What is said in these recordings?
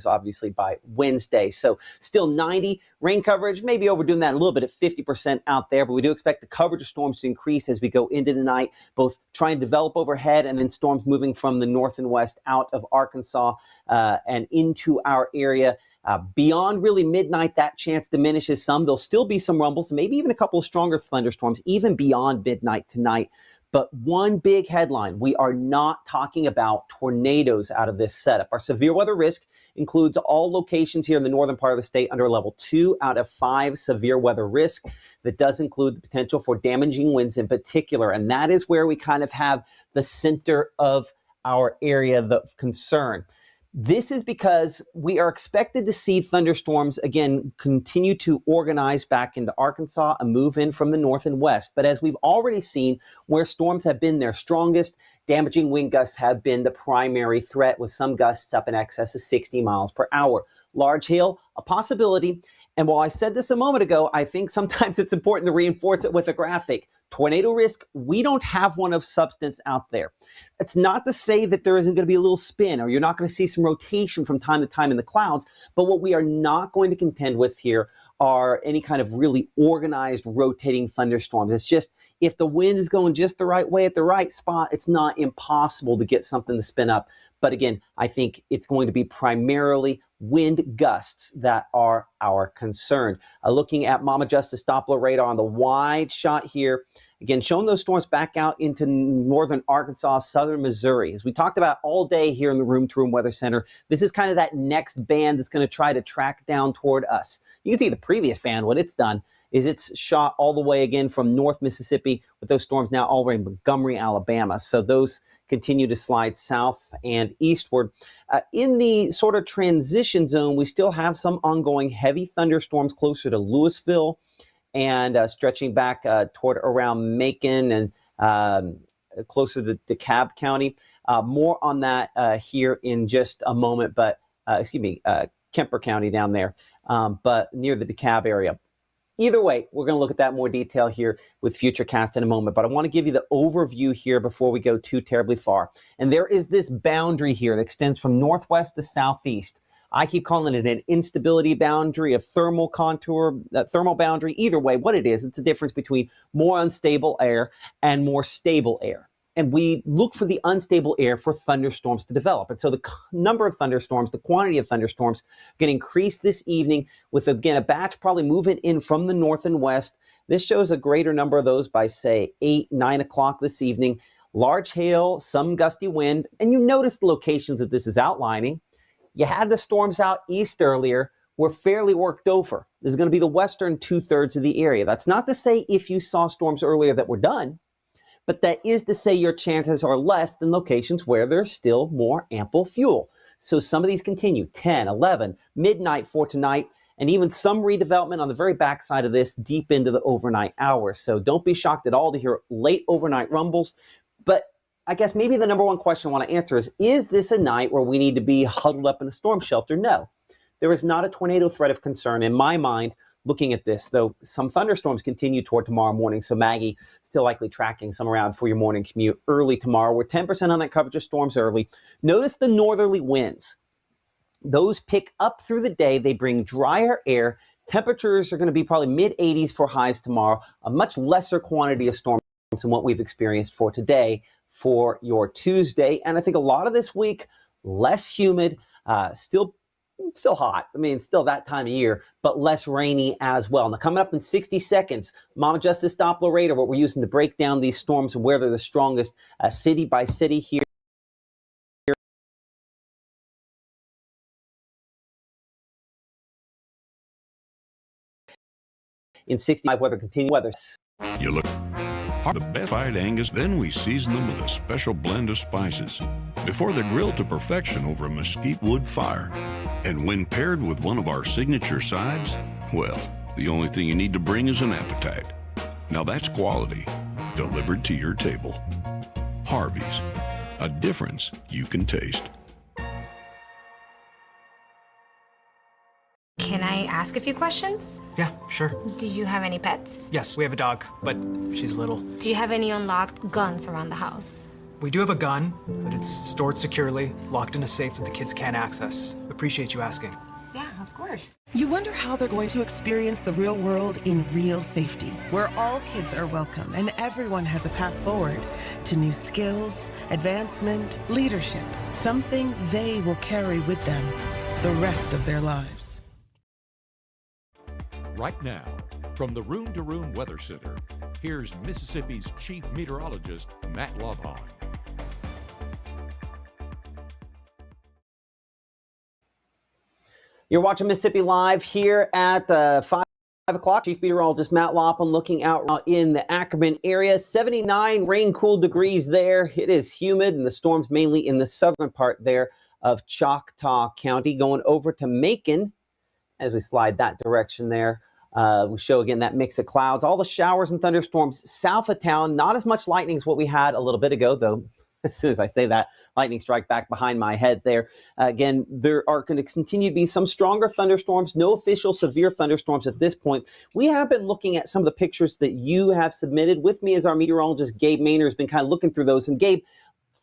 obviously by Wednesday. So still 90 rain coverage, maybe overdoing that a little bit at 50% out there, but we do expect the coverage of storms to increase as we go into the night, both trying to develop overhead and then storms moving from the north and west out of Arkansas and into our area. Beyond really midnight, that chance diminishes some. There'll still be some rumbles, maybe even a couple of stronger thunderstorms, even beyond midnight tonight. But one big headline, we are not talking about tornadoes out of this setup. Our severe weather risk includes all locations here in the northern part of the state under level 2 out of 5 severe weather risk. That does include the potential for damaging winds in particular. And that is where we kind of have the center of our area of concern. This is because we are expected to see thunderstorms, again, continue to organize back into Arkansas and move in from the north and west. But as we've already seen, where storms have been their strongest, damaging wind gusts have been the primary threat, with some gusts up in excess of 60 miles per hour. Large hail, a possibility. And while I said this a moment ago, I think sometimes it's important to reinforce it with a graphic. Tornado risk, we don't have one of substance out there. It's not to say that there isn't going to be a little spin or you're not going to see some rotation from time to time in the clouds, but what we are not going to contend with here are any kind of really organized rotating thunderstorms. It's just, if the wind is going just the right way at the right spot, it's not impossible to get something to spin up. But again, I think it's going to be primarily wind gusts that are our concern. Looking at Mama Justice Doppler radar on the wide shot here, again, showing those storms back out into northern Arkansas, southern Missouri. As we talked about all day here in the Room to Room Weather Center, this is kind of that next band that's going to try to track down toward us. You can see the previous band, what it's done is it's shot all the way again from North Mississippi, with those storms now all the way in Montgomery, Alabama. So those continue to slide south and eastward. In the sort of transition zone, we still have some ongoing heavy thunderstorms closer to Louisville and stretching back toward around Macon and closer to DeKalb County. More on that here in just a moment, but Kemper County down there, but near the DeKalb area. Either way, we're going to look at that in more detail here with Futurecast in a moment, but I want to give you the overview here before we go too terribly far. And there is this boundary here that extends from northwest to southeast. I keep calling it an instability boundary, a thermal contour, a thermal boundary. Either way, what it is, it's a difference between more unstable air and more stable air. And we look for the unstable air for thunderstorms to develop. And so the number of thunderstorms, the quantity of thunderstorms, going to increase this evening with, again, a batch probably moving in from the north and west. This shows a greater number of those by, say, 8, 9 o'clock this evening. Large hail, some gusty wind. And you notice the locations that this is outlining. You had the storms out east earlier. We're fairly worked over. This is going to be the western 2/3 of the area. That's not to say if you saw storms earlier that we're done, but that is to say your chances are less than locations where there's still more ample fuel. So some of these continue 10, 11, midnight for tonight, and even some redevelopment on the very backside of this deep into the overnight hours. So don't be shocked at all to hear late overnight rumbles. But I guess maybe the number one question I want to answer is this a night where we need to be huddled up in a storm shelter? No. There is not a tornado threat of concern in my mind looking at this, though some thunderstorms continue toward tomorrow morning. So Maggie, still likely tracking some around for your morning commute early tomorrow. We're 10% on that coverage of storms early. Notice the northerly winds. Those pick up through the day. They bring drier air. Temperatures are going to be probably mid-80s for highs tomorrow. A much lesser quantity of storms than what we've experienced for today for your Tuesday. And I think a lot of this week, less humid, still hot. I mean, still that time of year, but less rainy as well. Now, coming up in 60 seconds, Mama Justice Doppler radar, what we're using to break down these storms and where they're the strongest, city by city here. In 65 weather, continued weather. You look the best fried Angus, then we season them with a special blend of spices before they're grilled to perfection over a mesquite wood fire. And when paired with one of our signature sides, well, the only thing you need to bring is an appetite. Now that's quality delivered to your table. Harvey's, a difference you can taste. Can I ask a few questions? Yeah, sure. Do you have any pets? Yes, we have a dog, but she's little. Do you have any unlocked guns around the house? We do have a gun, but it's stored securely, locked in a safe that the kids can't access. Appreciate you asking. Yeah, of course. You wonder how they're going to experience the real world in real safety, where all kids are welcome and everyone has a path forward to new skills, advancement, leadership, something they will carry with them the rest of their lives. Right now, from the Room to Room Weather Center, here's Mississippi's Chief Meteorologist, Matt Lovhawn. You're watching Mississippi Live here at 5 o'clock. Chief Meteorologist Matt Lopham looking out in the Ackerman area. 79 rain-cooled degrees there. It is humid, and the storm's mainly in the southern part there of Choctaw County. Going over to Macon as we slide that direction there. We show again that mix of clouds. All the showers and thunderstorms south of town. Not as much lightning as what we had a little bit ago, though. As soon as I say that, lightning strike back behind my head there. Again, there are going to continue to be some stronger thunderstorms, no official severe thunderstorms at this point. We have been looking at some of the pictures that you have submitted. With me as our meteorologist, Gabe Maynard, has been kind of looking through those. And Gabe,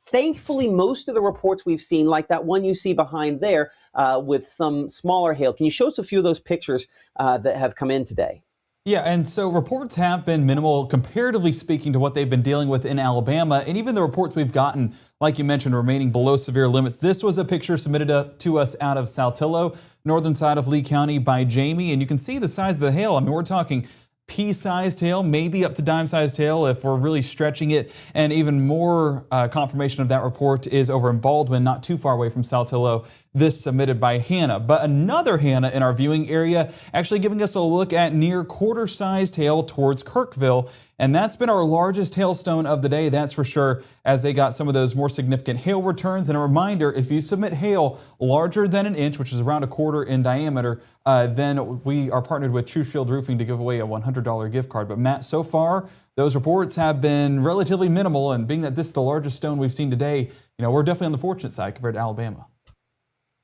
thankfully, most of the reports we've seen, like that one you see behind there with some smaller hail. Can you show us a few of those pictures that have come in today? Yeah, and so reports have been minimal, comparatively speaking, to what they've been dealing with in Alabama. And even the reports we've gotten, like you mentioned, remaining below severe limits. This was a picture submitted to us out of Saltillo, northern side of Lee County, by Jamie. And you can see the size of the hail. I mean, we're talking pea-sized hail, maybe up to dime-sized hail if we're really stretching it. And even more confirmation of that report is over in Baldwin, not too far away from Saltillo. This submitted by Hannah. But another Hannah in our viewing area actually giving us a look at near quarter-sized hail towards Kirkville. And that's been our largest hailstone of the day, that's for sure, as they got some of those more significant hail returns. And a reminder, if you submit hail larger than an inch, which is around a quarter in diameter, then we are partnered with True Shield Roofing to give away a $100 gift card. But Matt, so far, those reports have been relatively minimal. And being that this is the largest stone we've seen today, we're definitely on the fortunate side compared to Alabama.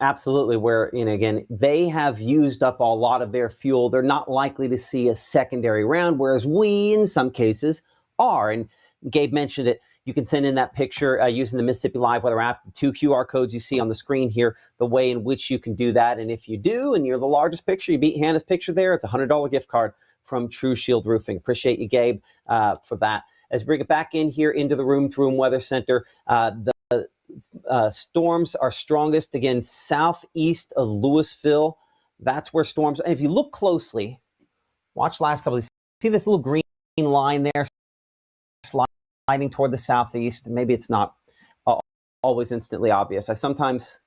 Absolutely, where, again, they have used up a lot of their fuel. They're not likely to see a secondary round, whereas we, in some cases, are. And Gabe mentioned it. You can send in that picture using the Mississippi Live Weather app, the 2 QR codes you see on the screen here, the way in which you can do that. And if you do, and you're the largest picture, you beat Hannah's picture there, it's a $100 gift card from True Shield Roofing. Appreciate you, Gabe, for that. As we bring it back in here into the Room to Room Weather Center, storms are strongest, again, southeast of Louisville. That's where storms, and if you look closely, watch last couple of days, see this little green line there sliding toward the southeast. Maybe it's not always instantly obvious. I sometimes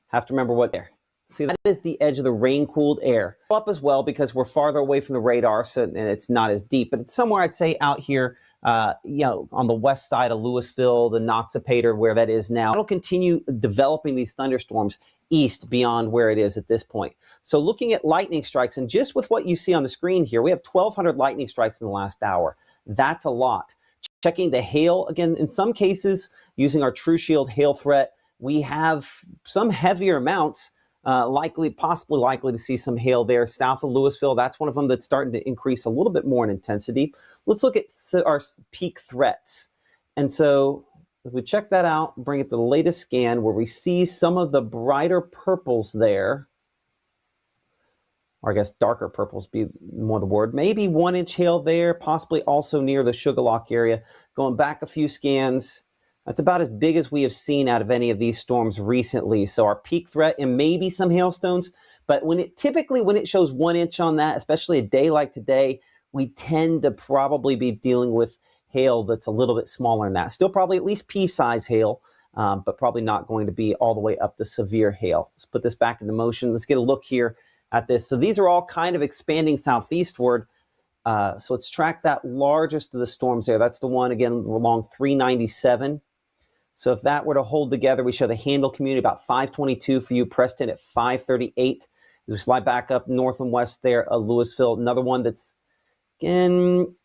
have to remember what there. See, that is the edge of the rain-cooled air. Up as well because we're farther away from the radar, so and it's not as deep, but it's somewhere, I'd say, out here on the west side of Louisville, the Noxapater, where that is now. It'll continue developing these thunderstorms east beyond where it is at this point. So looking at lightning strikes, and just with what you see on the screen here, we have 1,200 lightning strikes in the last hour. That's a lot. Checking the hail, again, in some cases, using our True Shield hail threat, we have some heavier amounts, possibly likely to see some hail there south of Louisville. That's one of them that's starting to increase a little bit more in intensity. Let's look at our peak threats. And so if we check that out, bring it to the latest scan where we see some of the brighter purples there, or I guess darker purples be more the word. Maybe 1 inch hail there, possibly also near the Sugarlock area. Going back a few scans, that's about as big as we have seen out of any of these storms recently. So our peak threat and maybe some hailstones, but when it shows 1 inch on that, especially a day like today, we tend to probably be dealing with hail that's a little bit smaller than that. Still probably at least pea-size hail, but probably not going to be all the way up to severe hail. Let's put this back into motion. Let's get a look here at this. So these are all kind of expanding southeastward. So let's track that largest of the storms there. That's the one, again, along 397. So if that were to hold together, we show the Handle community about 522 for you, Preston at 538. As we slide back up north and west there, Louisville, another one that's, again,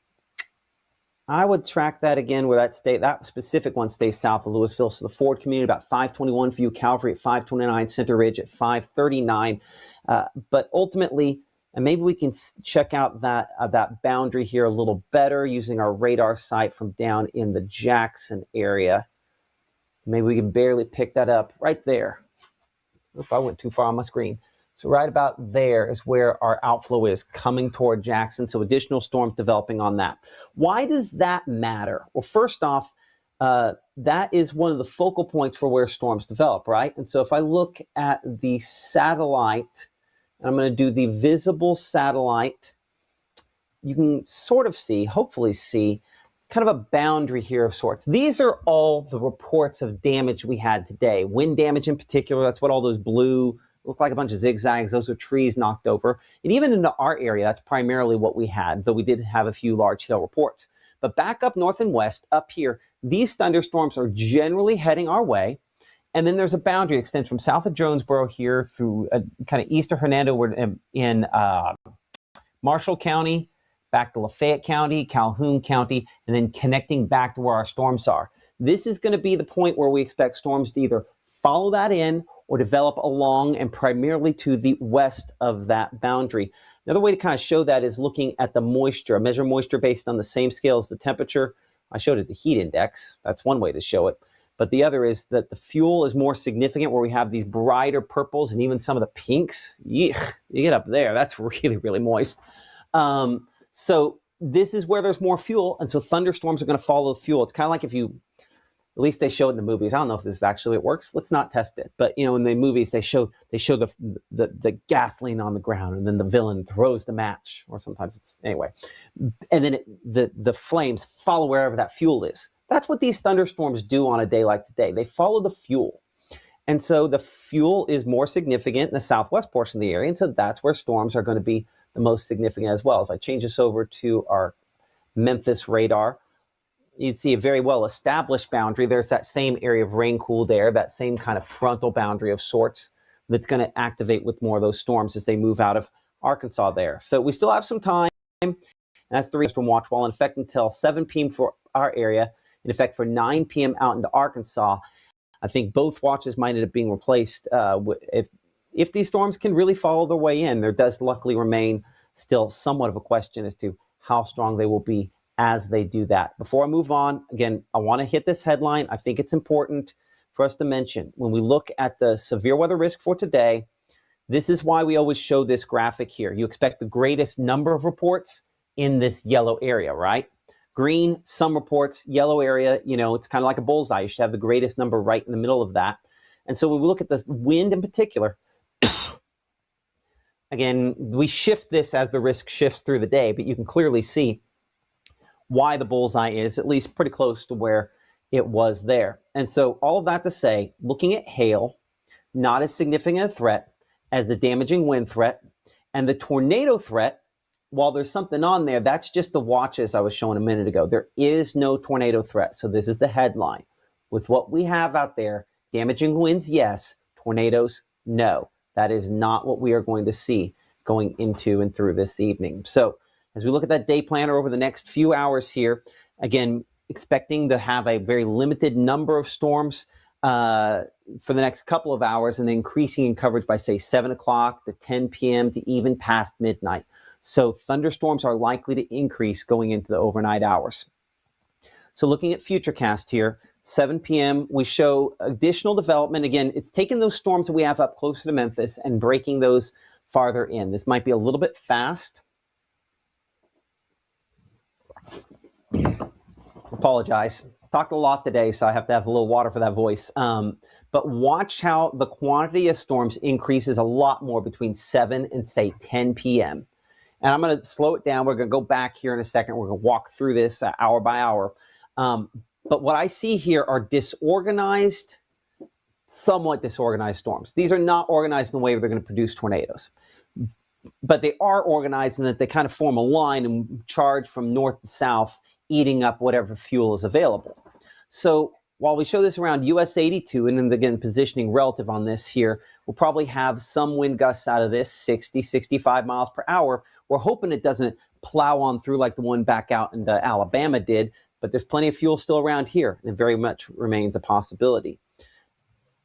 I would track that again where that specific one stays south of Louisville. So the Ford community about 521 for you, Calvary at 529, Center Ridge at 539. But ultimately, and maybe we can check out that boundary here a little better using our radar sight from down in the Jackson area. Maybe we can barely pick that up right there. Oop, I went too far on my screen. So right about there is where our outflow is coming toward Jackson. So additional storms developing on that. Why does that matter? Well, first off, that is one of the focal points for where storms develop, right? And so if I look at the satellite, I'm going to do the visible satellite, you can sort of see, hopefully see, kind of a boundary here of sorts. These are all the reports of damage we had today. Wind damage in particular, that's what all those blue look like, a bunch of zigzags. Those are trees knocked over. And even into our area, that's primarily what we had, though we did have a few large hail reports. But back up north and west, up here, these thunderstorms are generally heading our way. And then there's a boundary that extends from south of Jonesboro here through kind of east of Hernando. We're in Marshall County, back to Lafayette County, Calhoun County, and then connecting back to where our storms are. This is going to be the point where we expect storms to either follow that in or develop along and primarily to the west of that boundary. Another way to kind of show that is looking at the moisture. I measure moisture based on the same scale as the temperature. I showed it the heat index. That's one way to show it. But the other is that the fuel is more significant, where we have these brighter purples and even some of the pinks. Yeesh, you get up there, that's really, really moist. So this is where there's more fuel, and so thunderstorms are going to follow the fuel. It's kind of like if you, at least they show it in the movies. I don't know if this is actually it works. Let's not test it. But you know, in the movies, they show the gasoline on the ground, and then the villain throws the match, or sometimes it's anyway, and then the flames follow wherever that fuel is. That's what these thunderstorms do on a day like today. They follow the fuel. And so the fuel is more significant in the southwest portion of the area. And so that's where storms are going to be the most significant as well. If I change this over to our Memphis radar, you'd see a very well established boundary. There's that same area of rain cooled air, that same kind of frontal boundary of sorts that's going to activate with more of those storms as they move out of Arkansas there. So we still have some time. And that's the reason watch while in effect until 7 p.m. for our area, in effect for 9 p.m. out into Arkansas. I think both watches might end up being replaced if these storms can really follow their way in. There does luckily remain still somewhat of a question as to how strong they will be as they do that. Before I move on, again, I want to hit this headline. I think it's important for us to mention when we look at the severe weather risk for today. This is why we always show this graphic here. You expect the greatest number of reports in this yellow area, right? Green, some reports, yellow area, you know, it's kind of like a bullseye. You should have the greatest number right in the middle of that. And so when we look at the wind in particular, again, we shift this as the risk shifts through the day, but you can clearly see why the bullseye is at least pretty close to where it was there. And so all of that to say, looking at hail, not as significant a threat as the damaging wind threat, and the tornado threat. While there's something on there, that's just the watches I was showing a minute ago. There is no tornado threat. So this is the headline. With what we have out there, damaging winds, yes. Tornadoes, no. That is not what we are going to see going into and through this evening. So as we look at that day planner over the next few hours here, again, expecting to have a very limited number of storms for the next couple of hours, and then increasing in coverage by, say, 7 o'clock to 10 p.m. to even past midnight. So thunderstorms are likely to increase going into the overnight hours. So looking at Futurecast here, 7 p.m., we show additional development. Again, it's taking those storms that we have up closer to Memphis and breaking those farther in. This might be a little bit fast. Apologize. Talked a lot today, so I have to have a little water for that voice. But watch how the quantity of storms increases a lot more between 7 and, say, 10 p.m. And I'm going to slow it down. We're going to go back here in a second. We're going to walk through this hour by hour. But what I see here are disorganized, somewhat disorganized storms. These are not organized in a way where they're going to produce tornadoes. But they are organized in that they kind of form a line and charge from north to south, eating up whatever fuel is available. So while we show this around US 82, and then again, positioning relative on this here, we'll probably have some wind gusts out of this, 60, 65 miles per hour. We're hoping it doesn't plow on through like the one back out into Alabama did, but there's plenty of fuel still around here, and it very much remains a possibility.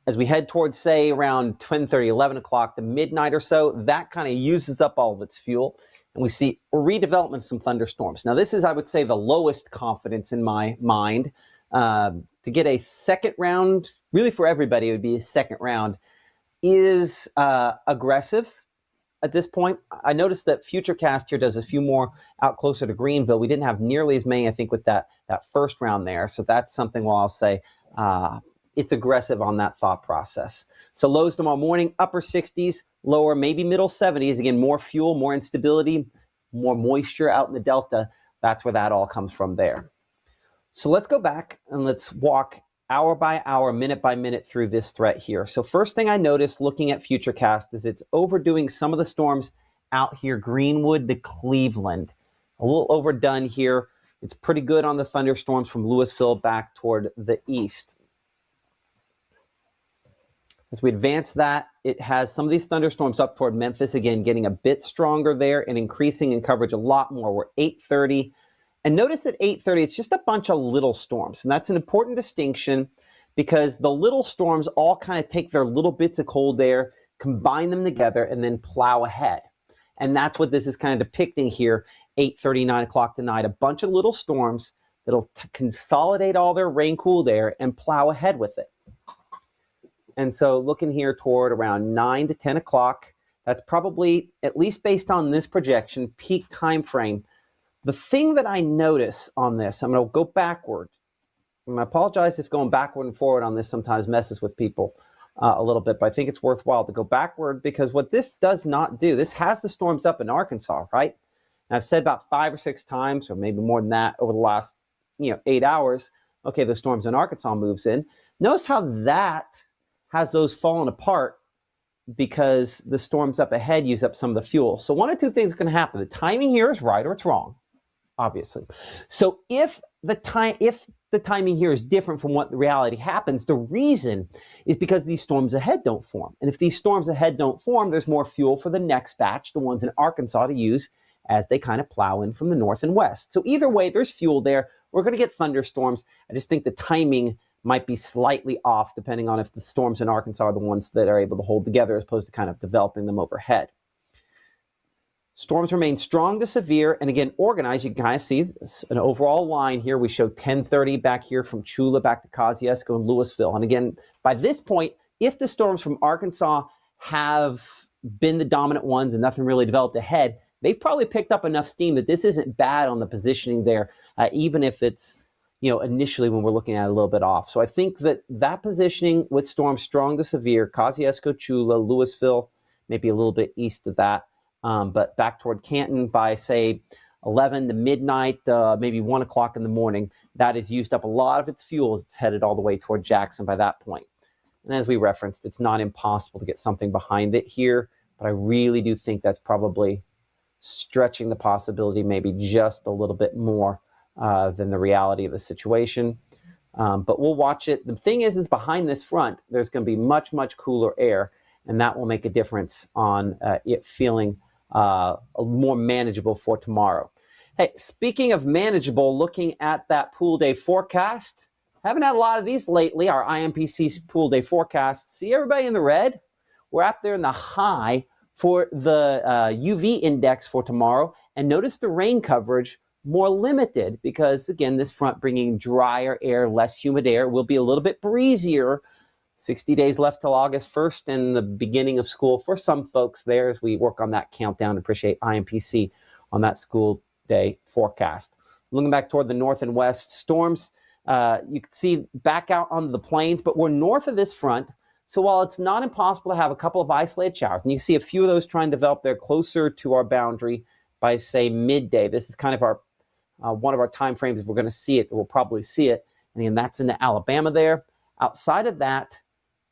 As we head towards, say, around 10:30, 11 o'clock to midnight or so, that kind of uses up all of its fuel, and we see redevelopment of some thunderstorms. Now, this is, I would say, the lowest confidence in my mind. To get a second round, really for everybody, it would be a second round. is aggressive at this point. I noticed that Futurecast here does a few more out closer to Greenville. We didn't have nearly as many, I think, with that first round there. So that's something where I'll say it's aggressive on that thought process. So lows tomorrow morning, upper 60s, lower, maybe middle 70s. Again, more fuel, more instability, more moisture out in the Delta. That's where that all comes from there. So let's go back and let's walk hour by hour, minute by minute through this threat here. So first thing I noticed looking at Futurecast is it's overdoing some of the storms out here, Greenwood to Cleveland. A little overdone here. It's pretty good on the thunderstorms from Louisville back toward the east. As we advance that, it has some of these thunderstorms up toward Memphis, again, getting a bit stronger there and increasing in coverage a lot more. We're 8:30. And notice at 8:30, it's just a bunch of little storms. And that's an important distinction because the little storms all kind of take their little bits of cold air, combine them together, and then plow ahead. And that's what this is kind of depicting here, 8:30, 9 o'clock tonight. A bunch of little storms that'll consolidate all their rain-cooled air and plow ahead with it. And so looking here toward around 9 to 10 o'clock, that's probably, at least based on this projection, peak time frame. The thing that I notice on this, I'm going to go backward. And I apologize if going backward and forward on this sometimes messes with people a little bit, but I think it's worthwhile to go backward because what this does not do, this has the storms up in Arkansas, right? And I've said about 5 or 6 times, or maybe more than that, over the last 8 hours, okay, the storms in Arkansas moves in. Notice how that has those fallen apart because the storms up ahead use up some of the fuel. So one of two things are going to happen. The timing here is right or it's wrong, obviously. So if the timing here is different from what the reality happens, the reason is because these storms ahead don't form. And if these storms ahead don't form, there's more fuel for the next batch, the ones in Arkansas, to use as they kind of plow in from the north and west. So either way, there's fuel there. We're going to get thunderstorms. I just think the timing might be slightly off depending on if the storms in Arkansas are the ones that are able to hold together as opposed to kind of developing them overhead. Storms remain strong to severe and again organized. You can kind of see an overall line here. We show 10:30 back here from Chula back to Kosciuszko and Louisville. And again, by this point, if the storms from Arkansas have been the dominant ones and nothing really developed ahead, they've probably picked up enough steam that this isn't bad on the positioning there, even if it's initially when we're looking at it a little bit off. So I think that positioning with storms strong to severe, Kosciuszko, Chula, Louisville, maybe a little bit east of that, but back toward Canton by, say, 11 to midnight, maybe 1 o'clock in the morning, that has used up a lot of its fuel as it's headed all the way toward Jackson by that point. And as we referenced, it's not impossible to get something behind it here, but I really do think that's probably stretching the possibility maybe just a little bit more than the reality of the situation. But we'll watch it. The thing is behind this front, there's going to be much, much cooler air, and that will make a difference on it feeling more manageable for tomorrow. Hey, speaking of manageable, looking at that pool day forecast, haven't had a lot of these lately, our IMPC pool day forecast. See everybody in the red? We're up there in the high for the UV index for tomorrow, and notice the rain coverage more limited because, again, this front bringing drier air, less humid air, will be a little bit breezier. 60 days left till August 1st and the beginning of school for some folks there as we work on that countdown. Appreciate IMPC on that school day forecast. Looking back toward the north and west, storms, you can see back out on the plains, but we're north of this front. So while it's not impossible to have a couple of isolated showers, and you see a few of those trying to develop there closer to our boundary by, say, midday. This is kind of our one of our time frames. If we're going to see it, we'll probably see it. And again, that's into Alabama there. Outside of that,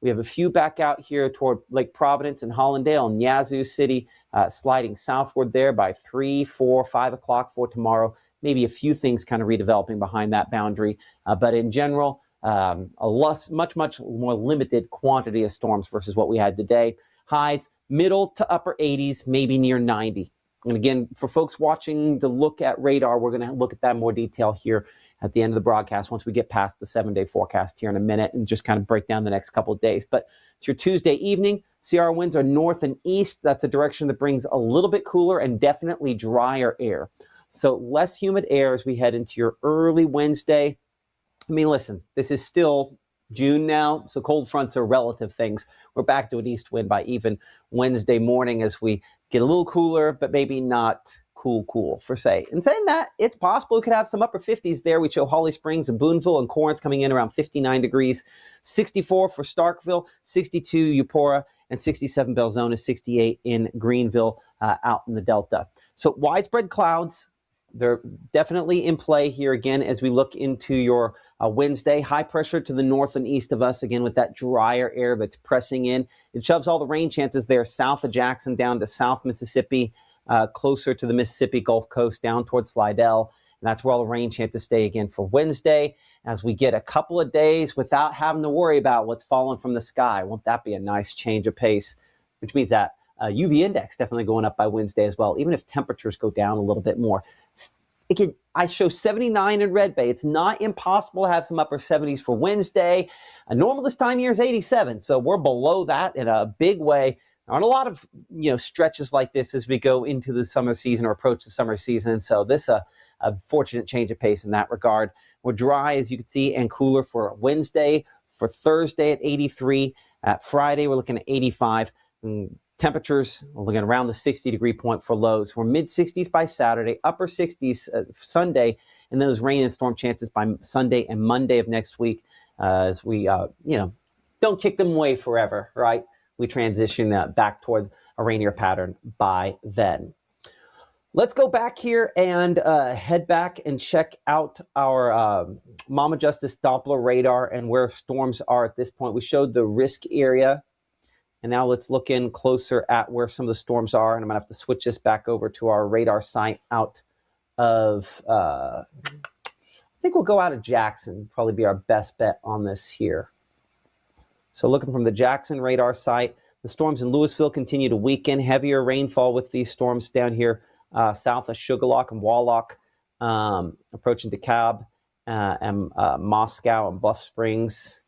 we have a few back out here toward Lake Providence and Hollandale and Yazoo City, sliding southward there by 3, 4, 5 o'clock for tomorrow. Maybe a few things kind of redeveloping behind that boundary. But in general, much more limited quantity of storms versus what we had today. Highs, middle to upper 80s, maybe near 90. And again, for folks watching to look at radar, we're going to look at that in more detail here at the end of the broadcast once we get past the 7-day forecast here in a minute and just kind of break down the next couple of days. But it's your Tuesday evening. See, our winds are north and east. That's a direction that brings a little bit cooler and definitely drier air. So less humid air as we head into your early Wednesday. I mean, listen, this is still June now, so cold fronts are relative things. we're back to an east wind by even Wednesday morning as we get a little cooler, but maybe not cool for say. And saying that, it's possible we could have some upper 50s there. We show Holly Springs and Boonville and Corinth coming in around 59 degrees, 64 for Starkville, 62 Eupora, and 67 Belzona, 68 in Greenville out in the Delta. So widespread clouds, they're definitely in play here again as we look into your Wednesday. High pressure to the north and east of us, again with that drier air that's pressing in. It shoves all the rain chances there south of Jackson down to South Mississippi, closer to the Mississippi Gulf Coast down towards Slidell. And that's where all the rain chances stay again for Wednesday as we get a couple of days without having to worry about what's falling from the sky. Won't that be a nice change of pace? Which means that UV index definitely going up by Wednesday as well, even if temperatures go down a little bit more. Again, I show 79 in Red Bay. It's not impossible to have some upper 70s for Wednesday. Normal this time of year is 87, so we're below that in a big way. On a lot of stretches like this as we go into the summer season or approach the summer season. So this a fortunate change of pace in that regard. We're dry, as you can see, and cooler for Wednesday. For Thursday at 83. Friday, we're looking at 85. Temperatures, we're looking around the 60-degree point for lows. We're mid-60s by Saturday, upper 60s Sunday, and those rain and storm chances by Sunday and Monday of next week as we, don't kick them away forever, right? We transition back toward a rainier pattern by then. Let's go back here and head back and check out our Mama Justice Doppler radar and where storms are at this point. We showed the risk area. And now let's look in closer at where some of the storms are. And I'm going to have to switch this back over to our radar site out of, I think we'll go out of Jackson, probably be our best bet on this here. So looking from the Jackson radar site, the storms in Louisville continue to weaken. Heavier rainfall with these storms down here south of Sugarlock and Wallach, approaching DeKalb and Moscow and Bluff Springs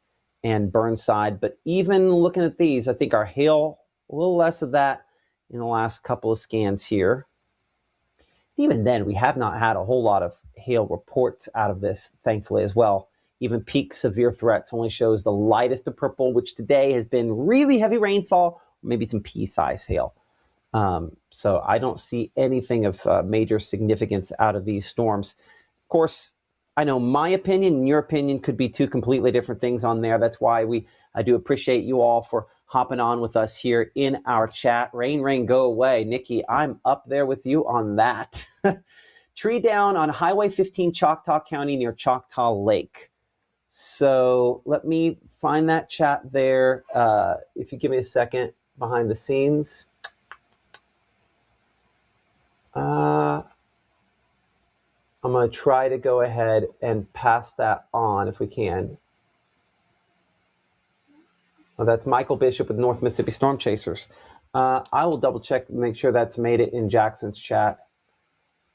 and Burnside. But even looking at these, I think our hail, a little less of that in the last couple of scans here. Even then, we have not had a whole lot of hail reports out of this, thankfully, as well. Even peak severe threats only shows the lightest of purple, which today has been really heavy rainfall, maybe some pea-size hail. So I don't see anything of major significance out of these storms. Of course, I know my opinion and your opinion could be two completely different things on there. That's why I do appreciate you all for hopping on with us here in our chat. Rain, go away. Nikki, I'm up there with you on that. Tree down on Highway 15, Choctaw County near Choctaw Lake. So let me find that chat there. If you give me a second behind the scenes. I'm going to try to go ahead and pass that on if we can. Well, that's Michael Bishop with North Mississippi Storm Chasers. I will double check and make sure that's made it in Jackson's chat.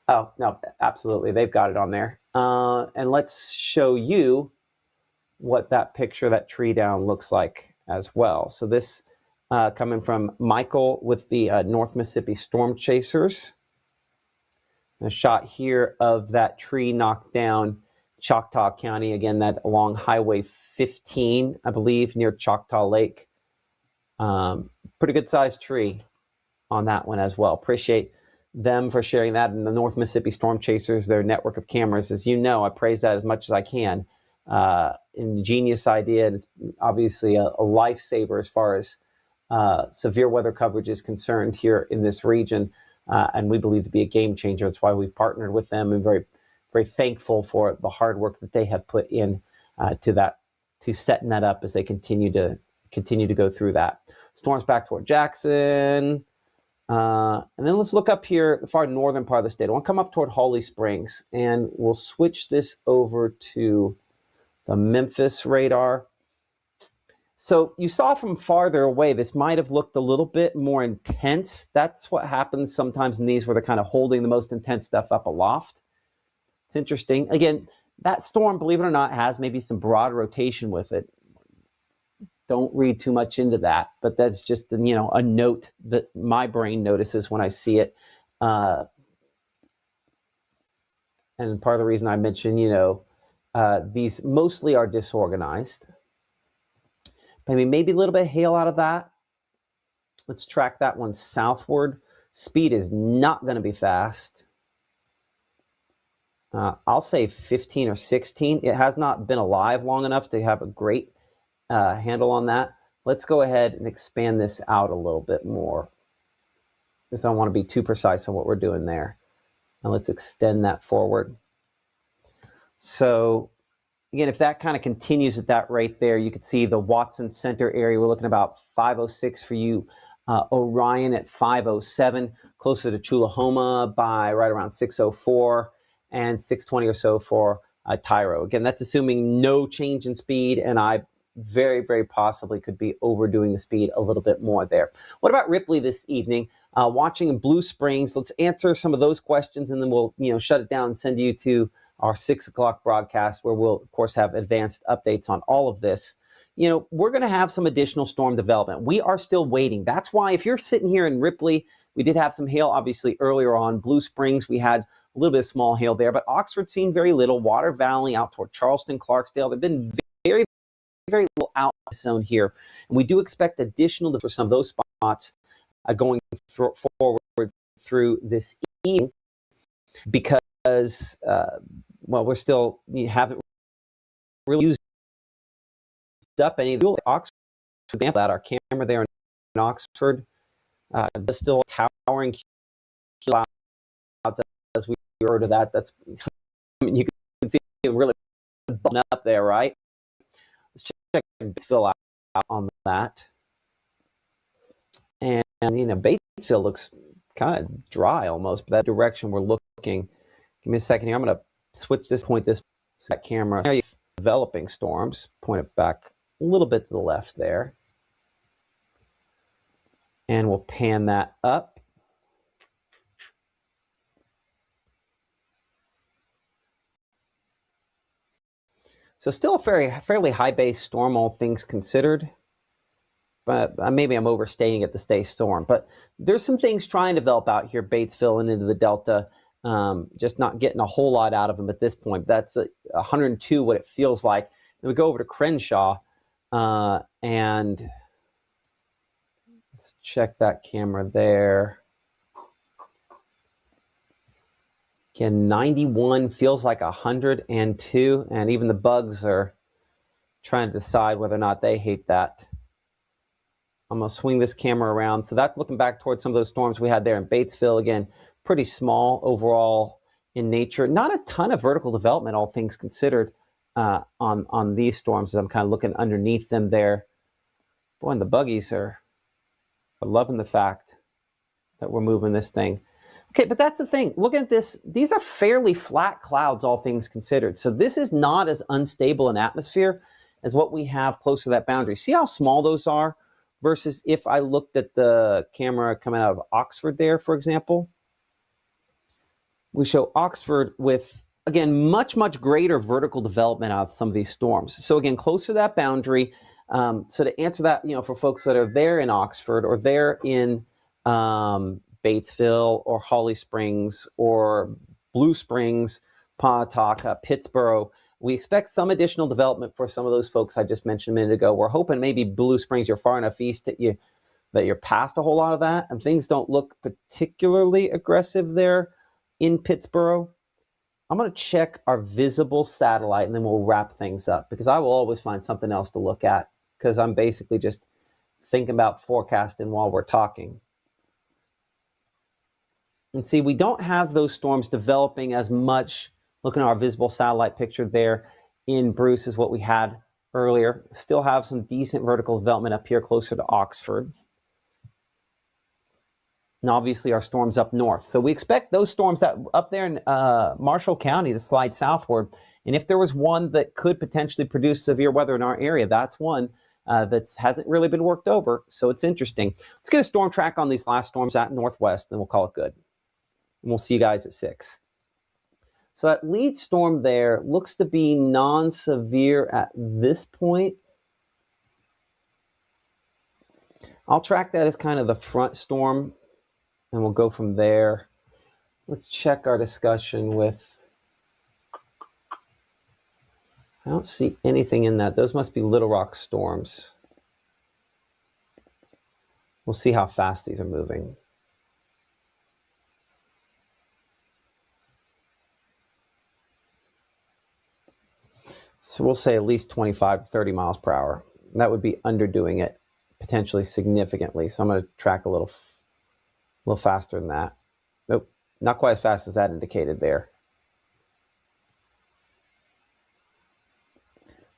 Oh, no, absolutely. They've got it on there. And let's show you what that picture, that tree down looks like as well. So this coming from Michael with the North Mississippi Storm Chasers. A shot here of that tree knocked down Choctaw County. Again, that along Highway 15, I believe, near Choctaw Lake. Pretty good sized tree on that one as well. Appreciate them for sharing that. And the North Mississippi Storm Chasers, their network of cameras, as you know, I praise that as much as I can. Ingenious idea, and it's obviously a lifesaver as far as severe weather coverage is concerned here in this region. And we believe to be a game changer. That's why we've partnered with them, and very, very thankful for the hard work that they have put in to setting that up as they continue to go through that. Storms back toward Jackson, and then let's look up here, the far northern part of the state. I want to come up toward Holly Springs, and we'll switch this over to the Memphis radar. So you saw from farther away, this might have looked a little bit more intense. That's what happens sometimes in these where they're kind of holding the most intense stuff up aloft. It's interesting. Again, that storm, believe it or not, has maybe some broad rotation with it. Don't read too much into that, but that's just, a note that my brain notices when I see it. And part of the reason I mentioned, these mostly are disorganized. maybe a little bit of hail out of that. Let's track that one southward. Speed is not going to be fast. I'll say 15 or 16. It has not been alive long enough to have a great handle on that. Let's go ahead and expand this out a little bit more, because I don't want to be too precise on what we're doing there. And let's extend that forward. So again, if that kind of continues at that rate there, you can see the Watson Center area. We're looking about 506 for you. Orion at 507, closer to Chulahoma by right around 604, and 620 or so for Tyro. Again, that's assuming no change in speed, and I very, very possibly could be overdoing the speed a little bit more there. What about Ripley this evening? Watching in Blue Springs. Let's answer some of those questions, and then we'll shut it down and send you to our 6 o'clock broadcast, where we'll, of course, have advanced updates on all of this. We're going to have some additional storm development. We are still waiting. That's why if you're sitting here in Ripley, we did have some hail, obviously, earlier on. Blue Springs, we had a little bit of small hail there, but Oxford's seen very little. Water Valley out toward Charleston, Clarksdale, they've been very, very little out in the zone here. And we do expect additional for some of those spots going forward through this evening, because, we haven't really used up any of the Oxford. For example, our camera there in Oxford, there's still towering clouds as we go to that. That's, you can see it really bubbling up there, right? Let's check Batesville out on that. And Batesville looks kind of dry almost, but that direction we're looking. Give me a second here. I'm going to switch this, point this that camera. There you go. Developing storms. Point it back a little bit to the left there. And we'll pan that up. So still a fairly high base storm, all things considered. But maybe I'm overstating it to stay storm. But there's some things trying to develop out here, Batesville and into the Delta. Just not getting a whole lot out of them at this point. That's 102, what it feels like. Then we go over to Crenshaw, and let's check that camera there. Again, 91 feels like 102, and even the bugs are trying to decide whether or not they hate that. I'm going to swing this camera around. So that's looking back towards some of those storms we had there in Batesville. Again, pretty small overall in nature. Not a ton of vertical development, all things considered, on these storms, as I'm kind of looking underneath them there. Boy, and the buggies are loving the fact that we're moving this thing. Okay, but that's the thing. Look at this. These are fairly flat clouds, all things considered. So this is not as unstable an atmosphere as what we have close to that boundary. See how small those are versus if I looked at the camera coming out of Oxford there, for example. We show Oxford with, again, much, much greater vertical development out of some of these storms. So again, closer to that boundary. So to answer that, for folks that are there in Oxford or there in Batesville or Holly Springs or Blue Springs, Pontotoc, Pittsboro, we expect some additional development for some of those folks I just mentioned a minute ago. We're hoping maybe Blue Springs, you're far enough east that you're past a whole lot of that, and things don't look particularly aggressive there in Pittsboro. I'm going to check our visible satellite, and then we'll wrap things up, because I will always find something else to look at, because I'm basically just thinking about forecasting while we're talking. And see, we don't have those storms developing as much, looking at our visible satellite picture there in Bruce, as what we had earlier. Still have some decent vertical development up here closer to Oxford. And obviously our storms up north. So we expect those storms that up there in Marshall County to slide southward. And if there was one that could potentially produce severe weather in our area, that's one that hasn't really been worked over. So it's interesting. Let's get a storm track on these last storms out northwest, and we'll call it good. And we'll see you guys at 6. So that lead storm there looks to be non-severe at this point. I'll track that as kind of the front storm, and we'll go from there. Let's check our discussion with, I don't see anything in that. Those must be Little Rock storms. We'll see how fast these are moving. So we'll say at least 25 to 30 miles per hour. That would be underdoing it potentially significantly. So I'm going to track a little faster than that. Nope, not quite as fast as that indicated there.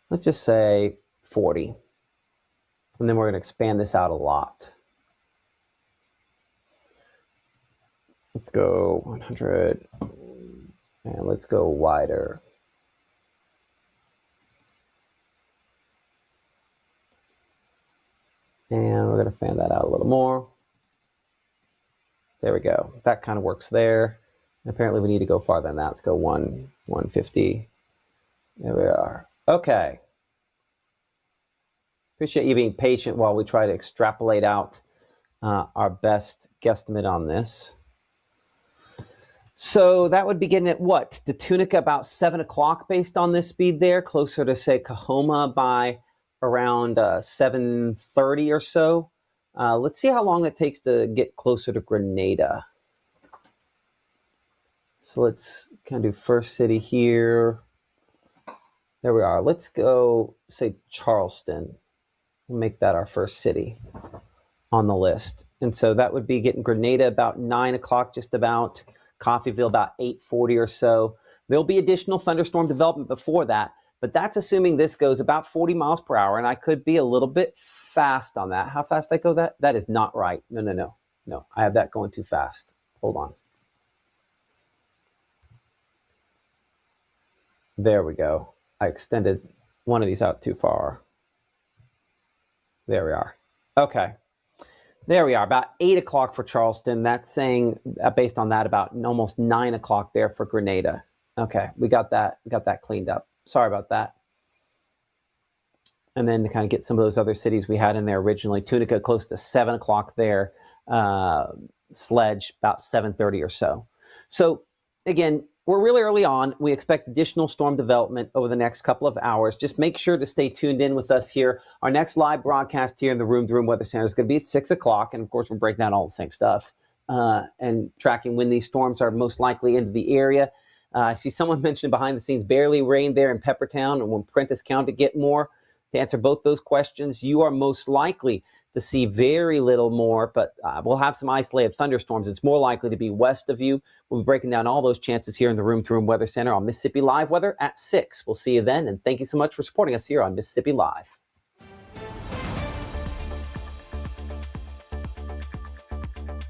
Let's just say 40. And then we're going to expand this out a lot. Let's go 100, and let's go wider. And we're going to fan that out a little more. There we go. That kind of works there. And apparently we need to go farther than that. Let's go 150. There we are. Okay. Appreciate you being patient while we try to extrapolate out our best guesstimate on this. So that would be getting at what? To Tunica about 7 o'clock based on this speed there, closer to, say, Coahoma by around 7:30 or so. Let's see how long it takes to get closer to Grenada. So let's kind of do first city here. There we are. Let's go, say, Charleston. We'll make that our first city on the list. And so that would be getting Grenada about 9 o'clock, just about. Coffeyville about 8:40 or so. There'll be additional thunderstorm development before that, but that's assuming this goes about 40 miles per hour, and I could be a little bit fast on that. How fast I go that? That is not right. No. I have that going too fast. Hold on. There we go. I extended one of these out too far. There we are. Okay. There we are, about 8 o'clock for Charleston. That's saying, based on that, about almost 9 o'clock there for Grenada. Okay, we got that cleaned up. Sorry about that. And then to kind of get some of those other cities we had in there originally, Tunica close to 7 o'clock there, Sledge about 7:30 or so. So again, we're really early on. We expect additional storm development over the next couple of hours. Just make sure to stay tuned in with us here. Our next live broadcast here in the Room to Room Weather Center is going to be at 6 o'clock. And of course, we're breaking down all the same stuff and tracking when these storms are most likely into the area. I see someone mentioned behind the scenes, barely rained there in Peppertown and when Prentice County get more. To answer both those questions, you are most likely to see very little more, but we'll have some isolated thunderstorms. It's more likely to be west of you. We'll be breaking down all those chances here in the Room to Room Weather Center on Mississippi Live Weather at 6. We'll see you then, and thank you so much for supporting us here on Mississippi Live.